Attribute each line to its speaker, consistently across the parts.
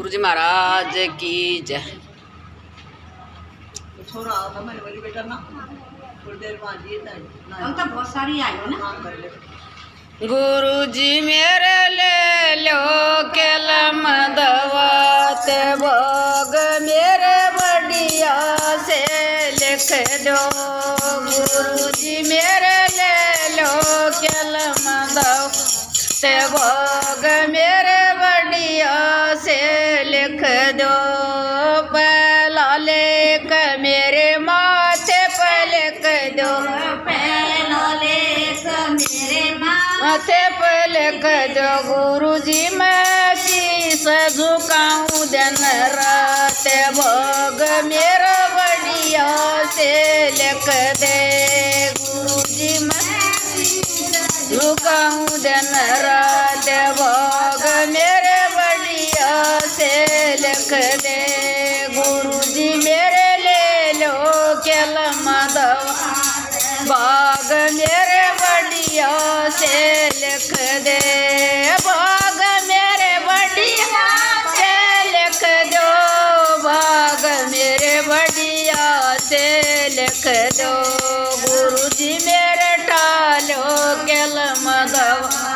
Speaker 1: गुरुजी महाराज की जय।
Speaker 2: छोरा था मैंने बोली बेटा ना थोड़ी देर बाद ये
Speaker 3: हम तो बहुत सारी आई है ना।
Speaker 1: गुरुजी मेरे ले लो कलम दवात भोग मेरे बढ़िया से लिख दो। गुरुजी मेरे ले लो कलम दवात भोग मेरे बढ़िया से लिख दो। पहला लेख मेरे माथे पर लिख दो।
Speaker 3: पहला लेख मेरे
Speaker 1: माथे पर लिख दो। गुरुजी मैं शीश झुकाऊं दिन रात भोग मेरा बढ़िया से लिख दे। गुरुजी मैं झुकाऊं दिन रात भोग मेरे बढ़िया से लिख दे। गुरुजी मेरे ले लो कलम दवा भाग मेरे बढ़िया से लिख दे। भाग मेरे बढ़िया से लिख दो। भाग मेरे बढ़िया से लिख दो। गुरुजी मेरे ठालो कलम दवा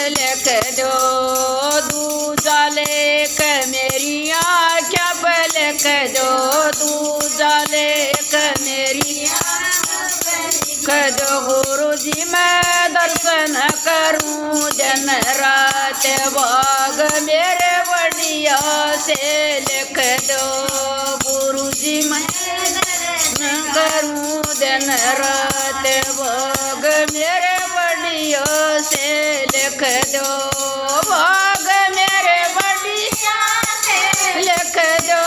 Speaker 1: लिख दो। दूजा लेख मेरी आँखों पर लिख दो। दूजा लेख मेरी लिख दो। गुरुजी मैं दर्शन करूं दिन रात भाग मेरे बढ़िया से लिख दो। गुरुजी मैं करूं दिन रात भाग मेरे बढ़िया से लिख दो। भाग मेरे बढ़िया से लिख दो।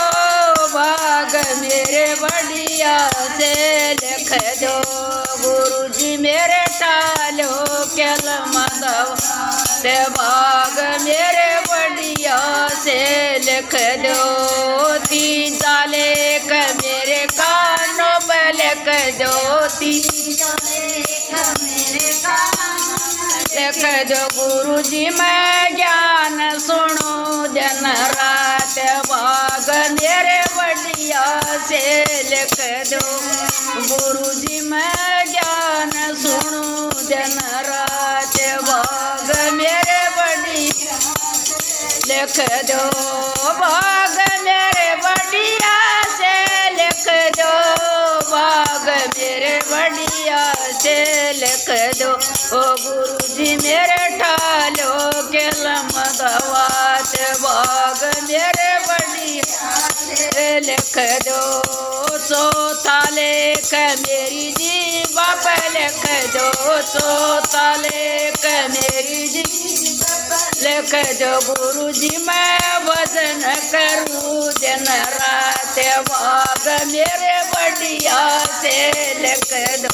Speaker 1: भाग मेरे बढ़िया से लिख दो। गुरुजी मेरे टालो कलम दवात भाग मेरे बढ़िया से लिख दो। तीजा लेख मेरे कानों पर लिख दो। तीजा लेख मेरे लिख दो। गुरुजी मैं ज्ञान सुनो दिन रात भाग मेरे बढ़िया से लिख दो। गुरुजी मैं ज्ञान सुनो दिन रात भाग मेरे बढ़िया लिख दो। भाग मेरे बढ़िया से लिख दो। भाग मेरे बढ़िया से लिख दो। ओ गुरुजी मेरे ठालो कलम दवात भाग मेरे बढ़िया से लिख दो। चौथा लेख मेरी जीवा पर लिख दो। चौथा लेख मेरी जीवा लिख दो। गुरुजी मैं भजन करूं दिन रात भाग मेरे बढ़िया से लिख दो।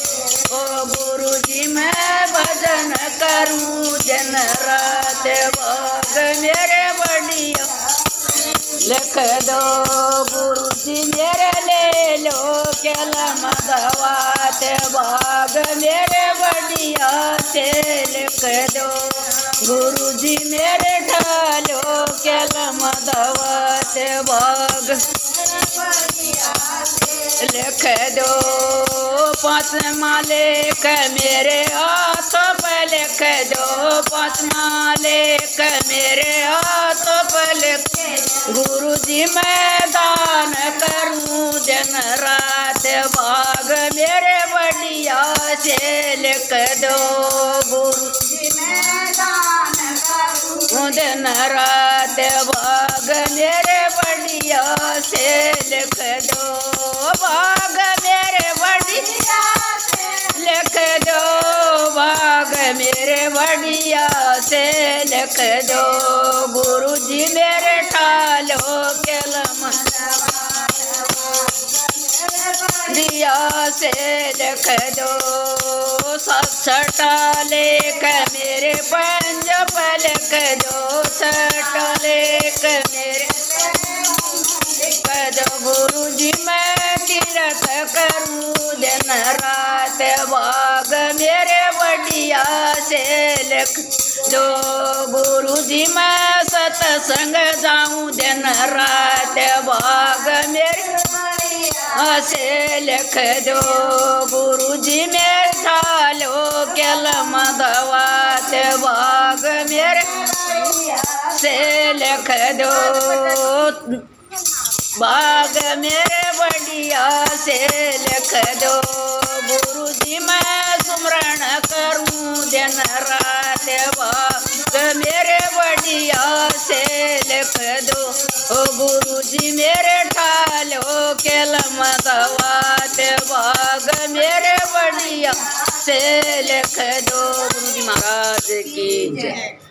Speaker 1: ओ गुरुजी मैं भजन करूं दिन रात भाग मेरे बढ़िया लिख दो। गुरुजी मेरे ले लो कलम दवात भाग मेरे बढ़िया से लिख दो। गुरुजी मेरे ढालो कलम दवात भाग लिख दो। पाँचवा लेख मेरे हाथों पर लिख दो। पाँचवा लेख मेरे हाथों पर लिख दो। गुरुजी मैं दान करूं दिन रात भाग मेरे बढ़िया से लिख दो। गुरुजी मैं दान करूं दिन रात भाग मेरे बढ़िया से लिख दो। भाग मेरे बढ़िया से लिख दो। भाग मेरे बढ़िया से लिख दो। गुरुजी मेरे ठालो कलम दिया से लिख दो। छठा लेख मेरे पंज पर लिख दो। छठा लेख मेरे लिख दो। गुरुजी मैं तीरथ करूं दिन रात भाग मेरे बढ़िया से लिख दो गुरु जी मैं सत्संग जाऊं दिन रात भाग मेरे से लिख दो गुरु जी मेरे ठालो कलम दवात भाग मेरे से लिख दो भाग मेरे बढ़िया से लिख दो गुरु जी मैं सुमरण करूं दिन रात भाग मेरे बढ़िया से लिख दो ओ गुरु जी मेरे ठालो कलम दवात भाग मेरे बढ़िया से लिख दो। गुरु जी महाराज की जय।